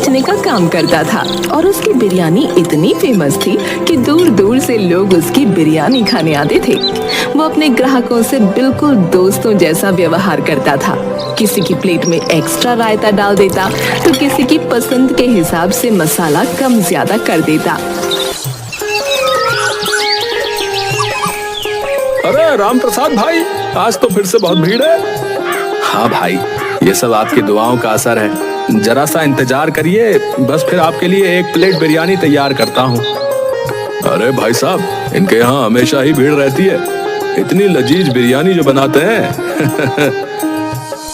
बेचने का काम करता था और उसकी बिरयानी इतनी फेमस थी कि दूर दूर से लोग उसकी बिरयानी खाने आते थे। वो अपने ग्राहकों से बिल्कुल दोस्तों जैसा व्यवहार करता था। किसी की प्लेट में एक्स्ट्रा रायता डाल देता तो किसी की पसंद के हिसाब से मसाला कम ज्यादा कर देता। अरे राम प्रसाद भाई, आज तो फिर से बहुत भीड़ है। हाँ भाई, ये सब आपकी दुआओं का असर है। जरा सा इंतजार करिए, बस फिर आपके लिए एक प्लेट बिरयानी तैयार करता हूँ। अरे भाई साहब, इनके यहाँ हमेशा ही भीड़ रहती है। इतनी लजीज बिरयानी जो बनाते हैं।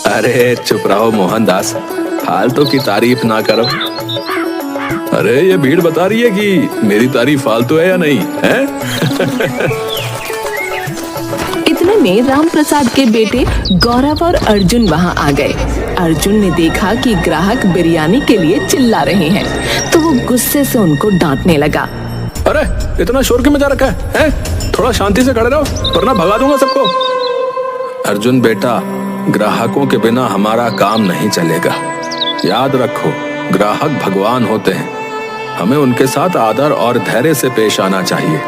अरे चुप रहो मोहनदास, फालतू की तारीफ ना करो। अरे ये भीड़ बता रही है कि मेरी तारीफ फालतू है या नहीं है? इतने में राम प्रसाद के बेटे गौरव और अर्जुन वहां आ गए। अर्जुन ने देखा कि ग्राहक बिरयानी के लिए चिल्ला रहे हैं तो वो गुस्से से उनको डांटने लगा। अरे इतना शोर क्यों मचा रखा है? थोड़ा शांति से खड़े रहो वरना भगा दूंगा सबको। अर्जुन बेटा, ग्राहकों के बिना हमारा काम नहीं चलेगा। याद रखो, ग्राहक भगवान होते हैं, हमें उनके साथ आदर और धैर्य से पेश आना चाहिए।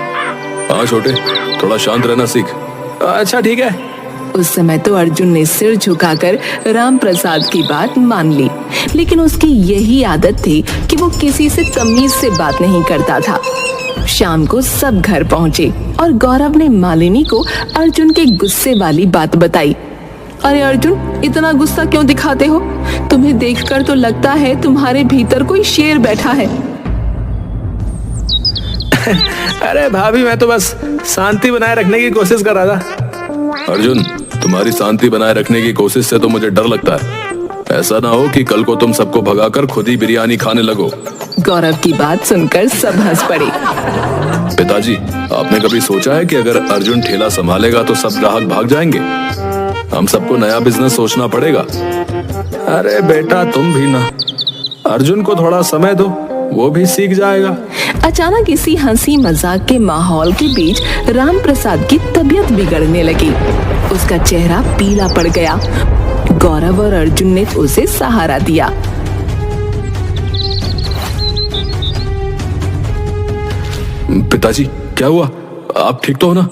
हाँ छोटे, थोड़ा शांत रहना सीख। अच्छा ठीक है। उस समय तो अर्जुन ने सिर झुकाकर राम प्रसाद की बात मान ली, लेकिन उसकी यही आदत थी कि वो किसी से तमीज से बात नहीं करता था। शाम को सब घर पहुंचे और गौरव ने मालिनी को अर्जुन के गुस्से वाली बात बताई। अरे अर्जुन, इतना गुस्सा क्यों दिखाते हो? तुम्हें देखकर तो लगता है तुम्हारे भीतर कोई शेर बैठा है। अरे भाभी, मैं तो बस शांति बनाए रखने की कोशिश कर रहा था। अर्जुन, तुम्हारी शांति बनाए रखने की कोशिश से तो मुझे डर लगता है। ऐसा ना हो कि कल को तुम सबको भगाकर खुद ही बिरयानी खाने लगो। गौरव की बात सुनकर सब हंस पड़े। पिताजी, आपने कभी सोचा है कि अगर अर्जुन ठेला संभालेगा तो सब ग्राहक भाग जाएंगे? हम सबको नया बिजनेस सोचना पड़ेगा। अरे बेटा, तुम भी ना, अर्जुन को थोड़ा समय दो, वो भी सीख जाएगा। अचानक इसी हंसी मजाक के माहौल के बीच राम प्रसाद की तबीयत बिगड़ने लगी। उसका चेहरा पीला पड़ गया। गौरव और अर्जुन ने उसे सहारा दिया। पिताजी, क्या हुआ? आप ठीक तो हो ना?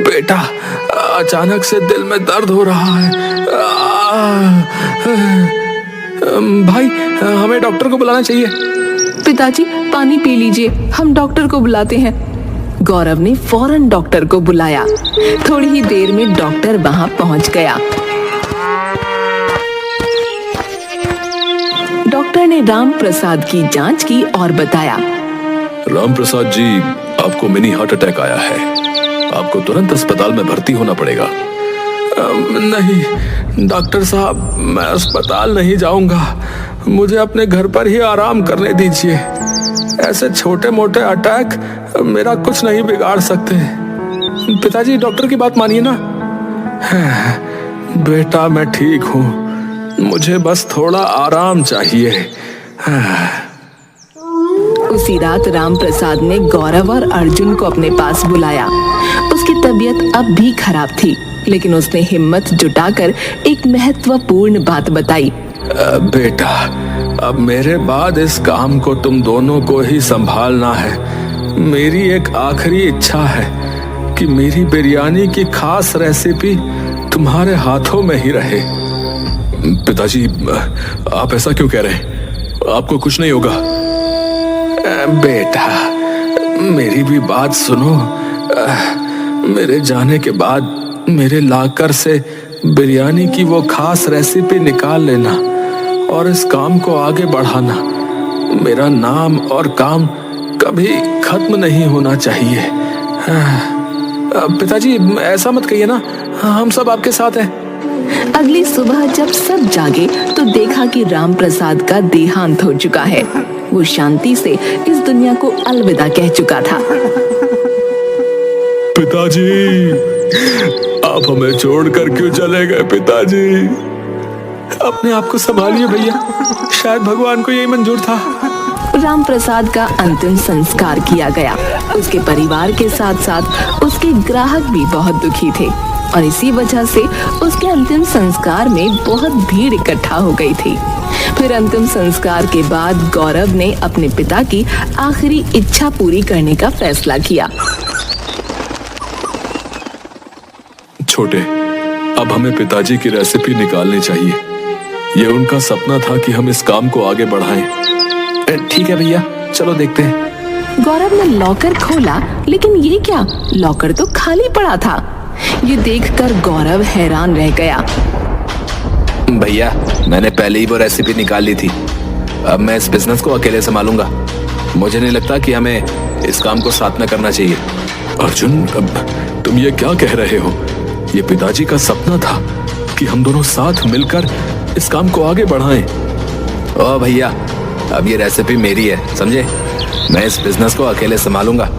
बेटा, अचानक से दिल में दर्द हो रहा है। भाई, हमें डॉक्टर को बुलाना चाहिए। पिताजी, पानी पी लीजिए, हम डॉक्टर को बुलाते हैं। गौरव ने फौरन डॉक्टर को बुलाया। थोड़ी ही देर में डॉक्टर वहां पहुंच गया। डॉक्टर ने राम प्रसाद की जांच की और बताया, राम प्रसाद जी, आपको मिनी हार्ट अटैक आया है। आपको तुरंत अस्पताल में भर्ती होना पड़ेगा। नहीं डॉक्टर साहब, मैं अस्पताल नहीं जाऊंगा। मुझे अपने घर पर ही आराम करने दीजिए। ऐसे छोटे मोटे अटैक मेरा कुछ नहीं बिगाड़ सकते। पिताजी, डॉक्टर की बात मानिए ना। बेटा, मैं ठीक हूँ, मुझे बस थोड़ा आराम चाहिए। उसी रात राम प्रसाद ने गौरव और अर्जुन को अपने पास बुलाया। उसकी तबीयत अब भी खराब थी, लेकिन उसने हिम्मत जुटाकर एक महत्वपूर्ण बात बताई। बेटा, अब मेरे बाद इस काम को तुम दोनों को ही संभालना है। मेरी एक आखिरी इच्छा है कि मेरी बिरयानी की खास रेसिपी तुम्हारे हाथों में ही रहे। पिताजी, आप ऐसा क्यों कह रहे हैं? आपको कुछ नहीं होगा। बेटा, मेरी भी बात सुनो। मेरे जाने के बाद मेरे लाकर से बिरयानी की वो खास रेसिपी निकाल लेना और इस काम को आगे बढ़ाना। मेरा नाम और काम कभी खत्म नहीं होना चाहिए। पिताजी, ऐसा मत कहिए ना, हम सब आपके साथ हैं। अगली सुबह जब सब जागे तो देखा कि राम प्रसाद का देहांत हो चुका है। वो शांति से इस दुनिया को अलविदा कह चुका था। पिताजी, आप हमें छोड़कर क्यों चले गए? पिताजी, अपने आप को संभालिए भैया, शायद भगवान को यही मंजूर था। राम प्रसाद का अंतिम संस्कार किया गया। उसके परिवार के साथ साथ उसके ग्राहक भी बहुत दुखी थे और इसी वजह से उसके अंतिम संस्कार में बहुत भीड़ इकट्ठा हो गई थी। फिर अंतिम संस्कार के बाद गौरव ने अपने पिता की आखिरी इच्छा पूरी करने का फैसला किया। छोटे, अब हमें पिताजी की रेसिपी निकालनी चाहिए। ये उनका सपना था कि हम इस काम को आगे बढ़ाएं। ठीक है भैया, चलो देखते हैं। गौरव ने लॉकर खोला, लेकिन ये क्या, लॉकर तो खाली पड़ा था। ये देखकर गौरव हैरान रह गया। भैया, मैंने पहले ही वो रेसिपी निकाल ली थी। अब मैं इस बिजनेस को अकेले संभालूंगा। मुझे नहीं लगता कि हमें इस काम को साथ में करना चाहिए। अर्जुन, अब तुम ये क्या कह रहे हो? ये पिताजी का सपना था कि हम दोनों साथ मिलकर इस काम को आगे बढ़ाएं। ओ भैया, अब ये रेसिपी मेरी है, समझे? मैं इस बिजनेस को अकेले संभालूंगा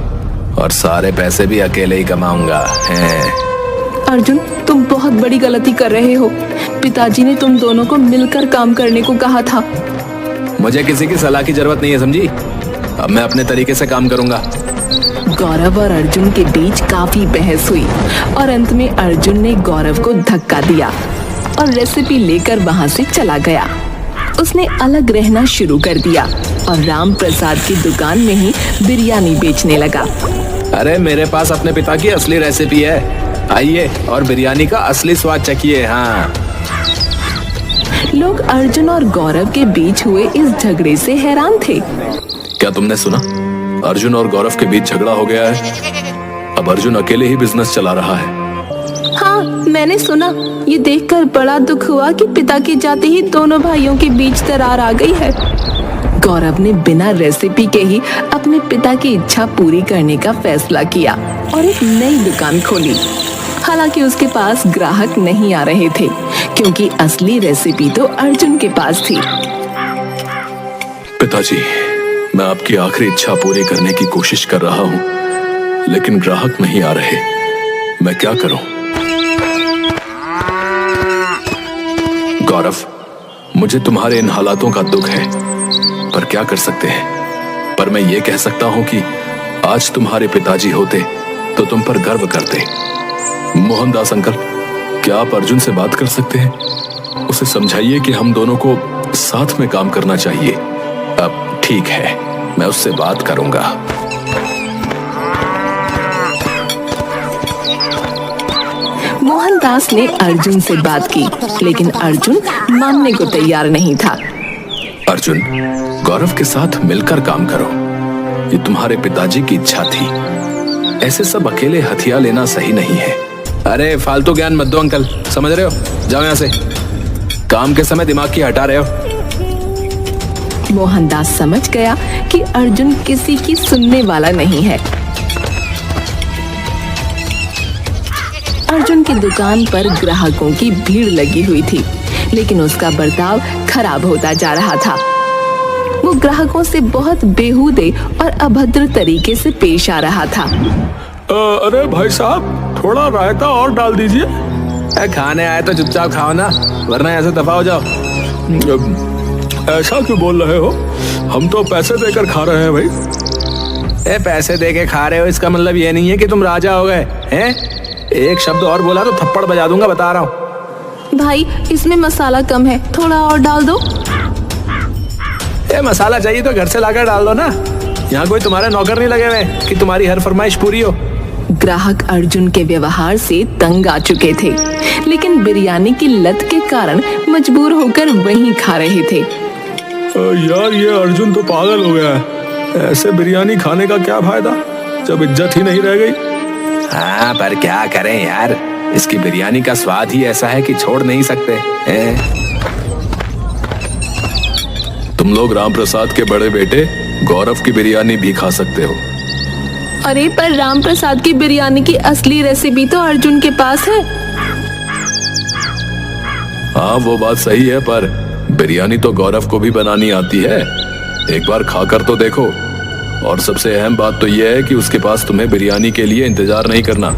और सारे पैसे भी अकेले ही कमाऊंगा। अर्जुन, तुम बहुत बड़ी गलती कर रहे हो। पिताजी ने तुम दोनों को मिलकर काम करने को कहा था। मुझे किसी की सलाह की जरूरत नहीं है, समझी? अब मैं अपने तरीके से काम करूंगा। गौरव और अर्जुन के बीच काफी बहस हुई और अंत में अर्जुन ने गौरव को धक्का दिया और रेसिपी लेकर वहां से चला गया। उसने अलग रहना शुरू कर दिया और राम प्रसाद की दुकान में ही बिरयानी बेचने लगा। अरे, मेरे पास अपने पिता की असली रेसिपी है, आइए और बिरयानी का असली स्वाद चखिए। हाँ। लोग अर्जुन और गौरव के बीच हुए इस झगड़े से हैरान थे। क्या तुमने सुना? अर्जुन और गौरव के बीच झगड़ा हो गया है। अब अर्जुन अकेले ही बिजनेस चला रहा है। हाँ, मैंने सुना। ये देखकर बड़ा दुख हुआ कि पिता के जाते ही दोनों भाइयों के बीच दरार आ गई है। गौरव ने बिना रेसिपी के ही अपने पिता की इच्छा पूरी करने का फैसला किया और एक नई दुकान खोली। हालांकि उसके पास ग्राहक नहीं आ रहे थे, क्योंकि असली रेसिपी तो अर्जुन के पास थी। पिताजी, मैं आपकी आखिरी इच्छा पूरी करने की कोशिश कर रहा हूँ, लेकिन ग्राहक नहीं आ रहे। मैं क्या करूं? गौरव, मुझे तुम्हारे इन हालातों का दुख है, पर क्या कर सकते हैं। पर मैं ये कह सकता हूं कि आज तुम्हारे पिताजी होते तो तुम पर गर्व करते। मोहनदास अंकल, क्या आप अर्जुन से बात कर सकते हैं? उसे समझाइए कि हम दोनों को साथ में काम करना चाहिए। अब ठीक है, मैं उससे बात करूंगा। मोहनदास ने अर्जुन से बात की, लेकिन अर्जुन मानने को तैयार नहीं था। अर्जुन, गौरव के साथ मिलकर काम करो। ये तुम्हारे पिताजी की इच्छा थी। ऐसे सब अकेले हथियार लेना सही नहीं है। अरे, फालतू ज्ञान मत दो अंकल, समझ रहे हो? जाओ यहाँ से। काम के समय दिमाग की हटा रहे हो। मोहनदास समझ गया कि अर्जुन किसी की सुनने वाला नहीं है। अर्जुन की दुकान पर ग्राहकों की भीड़ लगी हुई थी, लेकिन उसका बर्ताव खराब होता जा रहा था। वो ग्राहकों से बहुत बेहूदे और अभद्र तरीके से पेश आ रहा था। अरे भाई साहब, थोड़ा रायता और डाल दीजिए। खाने आए तो चुपचाप खाओ ना, वरना ऐसे दफा हो जाओ। ऐसा क्यों बोल रहे हो? हम तो पैसे देकर खा रहे हैं भाई। पैसे देके खा रहे हो, इसका मतलब ये नहीं है कि तुम राजा हो गए हैं। एक शब्द और बोला तो थप्पड़ बजा दूंगा, बता रहा हूँ। भाई, इसमें मसाला कम है, थोड़ा और डाल दो। मसाला चाहिए तो घर से लाकर डाल दो ना। यहाँ कोई तुम्हारे नौकर नहीं लगे हुए कि तुम्हारी हर फरमाइश पूरी हो। ग्राहक अर्जुन के व्यवहार से तंग आ चुके थे, लेकिन बिरयानी की लत के कारण मजबूर होकर वहीं खा रहे थे। यार, ये अर्जुन तो पागल हो गया है। ऐसे बिरयानी खाने का क्या फायदा जब इज्जत ही नहीं रह गई। हाँ, पर क्या करें यार, इसकी बिरयानी का स्वाद ही ऐसा है कि छोड़ नहीं सकते। तुम लोग राम प्रसाद के बड़े बेटे गौरव की बिरयानी भी खा सकते हो। अरे, पर राम प्रसाद की बिरयानी की असली रेसिपी तो अर्जुन के पास है। हाँ, वो बात सही है, पर बिरयानी तो गौरव को भी बनानी आती है। एक बार खाकर तो देखो। और सबसे अहम बात तो यह है कि उसके पास तुम्हें बिरयानी के लिए इंतजार नहीं करना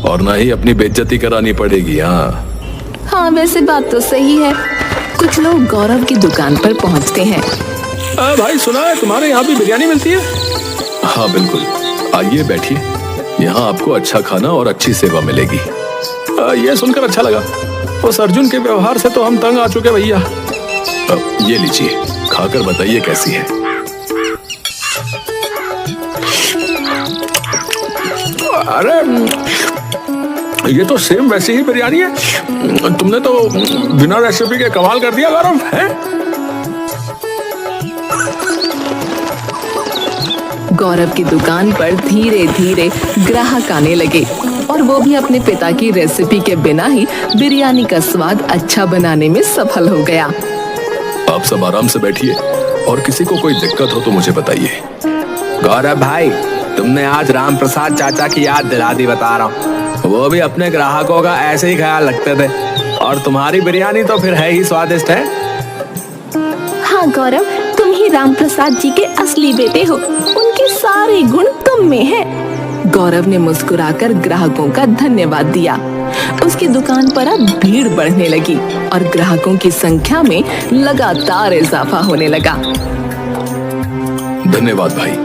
और ना ही अपनी बेइज्जती करानी पड़ेगी। हाँ, वैसे बात तो सही है। कुछ लोग गौरव की दुकान पर पहुंचते हैं। भाई, सुना है तुम्हारे यहाँ भी बिरयानी मिलती है? हाँ बिल्कुल, आइए बैठिए। यहाँ आपको अच्छा खाना और अच्छी सेवा मिलेगी। ये सुनकर अच्छा लगा। उस अर्जुन के व्यवहार से तो हम तंग आ चुके भैया। ये लीजिए, खाकर बताइए कैसी है। अरे ये तो सेम वैसी ही बिरयानी है। तुमने तो बिना रेसिपी के कमाल कर दिया गौरव, है? गौरव की दुकान पर धीरे धीरे ग्राहक आने लगे और वो भी अपने पिता की रेसिपी के बिना ही बिरयानी का स्वाद अच्छा बनाने में सफल हो गया। आप सब आराम से बैठिए और किसी को कोई दिक्कत हो तो मुझे बताइए। गौरव भाई, तुमने आज राम प्रसाद चाचा की याद दिला दी, बता रहा हूँ। वो भी अपने ग्राहकों का ऐसे ही ख्याल रखते थे और तुम्हारी बिरयानी तो फिर है ही स्वादिष्ट है। हाँ गौरव, तुम ही राम प्रसाद जी के असली बेटे हो। उनके सारे गुण तुम में हैं। गौरव ने मुस्कुराकर ग्राहकों का धन्यवाद दिया। उसकी दुकान पर अब भीड़ बढ़ने लगी और ग्राहकों की संख्या में लगातार इजाफा होने लगा। धन्यवाद भाई,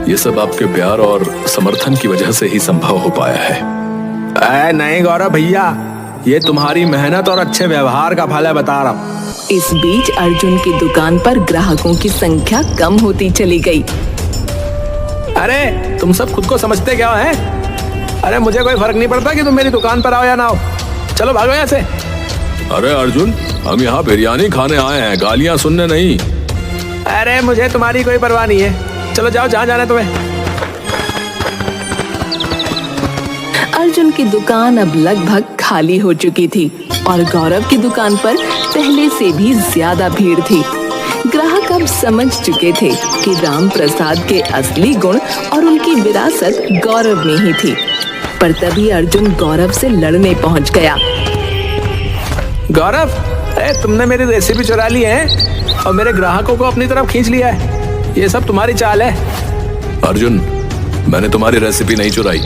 ये सब आपके प्यार और समर्थन की वजह से ही संभव हो पाया है। नहीं गौरव भैया, ये तुम्हारी मेहनत और अच्छे व्यवहार का फल है, बता रहा हूँ। इस बीच अर्जुन की दुकान पर ग्राहकों की संख्या कम होती चली गई। अरे तुम सब खुद को समझते क्या है? अरे मुझे कोई फर्क नहीं पड़ता कि तुम मेरी दुकान पर आओ या ना आओ। चलो भागो यहाँ से। अरे अर्जुन, हम यहाँ बिरयानी खाने आए हैं, गालियाँ सुनने नहीं। अरे मुझे तुम्हारी कोई परवाह नहीं है, चलो जाओ जहाँ जाना है तुम्हें। अर्जुन की दुकान अब लगभग खाली हो चुकी थी और गौरव की दुकान पर पहले से भी ज्यादा भीड़ थी। ग्राहक अब समझ चुके थे कि राम प्रसाद के असली गुण और उनकी विरासत गौरव में ही थी। पर तभी अर्जुन गौरव से लड़ने पहुंच गया। गौरव, तुमने मेरी रेसिपी चुरा ली है और मेरे ग्राहकों को अपनी तरफ खींच लिया है। ये सब तुम्हारी चाल है। अर्जुन, मैंने तुम्हारी रेसिपी नहीं चुराई।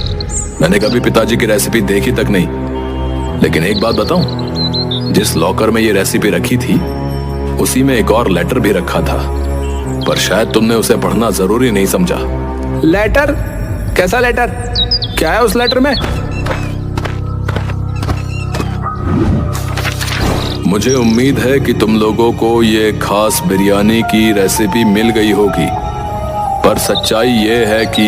मैंने कभी पिताजी की रेसिपी देखी तक नहीं। लेकिन एक बात बताऊं, जिस लॉकर में ये रेसिपी रखी थी उसी में एक और लेटर भी रखा था, पर शायद तुमने उसे पढ़ना जरूरी नहीं समझा। लेटर? कैसा लेटर? क्या है उस लेटर में? मुझे उम्मीद है कि तुम लोगों को ये खास बिरयानी की रेसिपी मिल गई होगी, पर सच्चाई ये है कि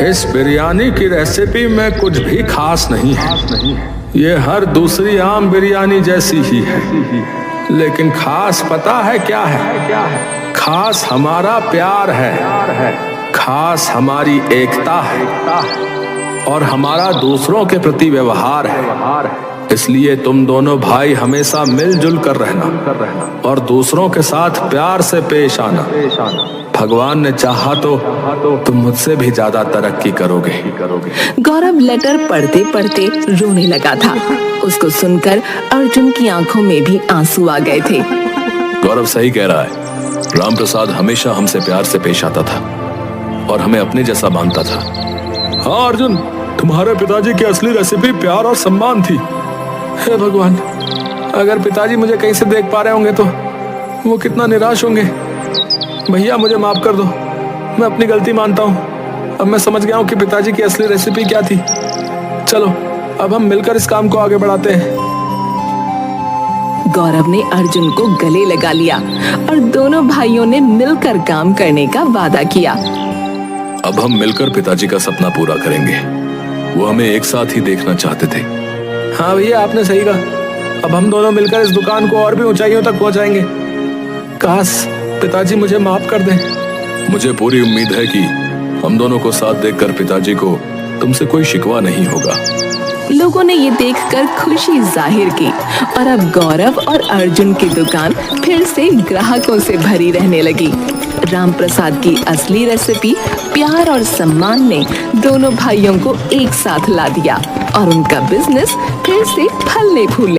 इस बिरयानी की रेसिपी में कुछ भी खास नहीं है। ये हर दूसरी आम बिरयानी जैसी ही है। लेकिन खास पता है क्या है? खास हमारा प्यार है, खास हमारी एकता है और हमारा दूसरों के प्रति व्यवहार है। इसलिए तुम दोनों भाई हमेशा मिलजुल कर रहना और दूसरों के साथ प्यार से पेश आना। भगवान ने चाहा तो तुम मुझसे भी ज्यादा तरक्की करोगे। गौरव लेटर पढ़ते पढ़ते रोने लगा था। उसको सुनकर अर्जुन की आंखों में भी आंसू आ गए थे। गौरव सही कह रहा है। राम प्रसाद हमेशा हमसे प्यार से पेश आता था और हमें अपने जैसा मानता था। हाँ अर्जुन, तुम्हारे पिताजी की असली रेसिपी प्यार और सम्मान थी। हे भगवान, अगर पिताजी मुझे कहीं से देख पा रहे होंगे तो वो कितना निराश होंगे। भैया मुझे माफ कर दो, मैं अपनी गलती मानता हूँ। अब मैं समझ गया हूँ कि पिताजी की असली रेसिपी क्या थी। चलो अब हम मिलकर इस काम को आगे बढ़ाते हैं। गौरव ने अर्जुन को गले लगा लिया और दोनों भाइयों ने मिलकर काम करने का वादा किया। अब हम मिलकर पिताजी का सपना पूरा करेंगे। वो हमें एक साथ ही देखना चाहते थे। हाँ भैया, आपने सही कहा। अब हम दोनों मिलकर इस दुकान को और भी ऊंचाइयों तक पहुंचाएंगे। काश पिताजी मुझे माफ कर दें। मुझे पूरी उम्मीद है कि हम दोनों को साथ देखकर पिताजी को तुमसे कोई शिकवा नहीं होगा। लोगों ने ये देखकर खुशी जाहिर की और अब गौरव और अर्जुन की दुकान फिर से ग्राहकों से भरी रहने लगी। राम प्रसाद की असली रेसिपी प्यार और सम्मान ने दोनों भाइयों को एक साथ ला दिया और उनका बिजनेस फिर से फलने फूलने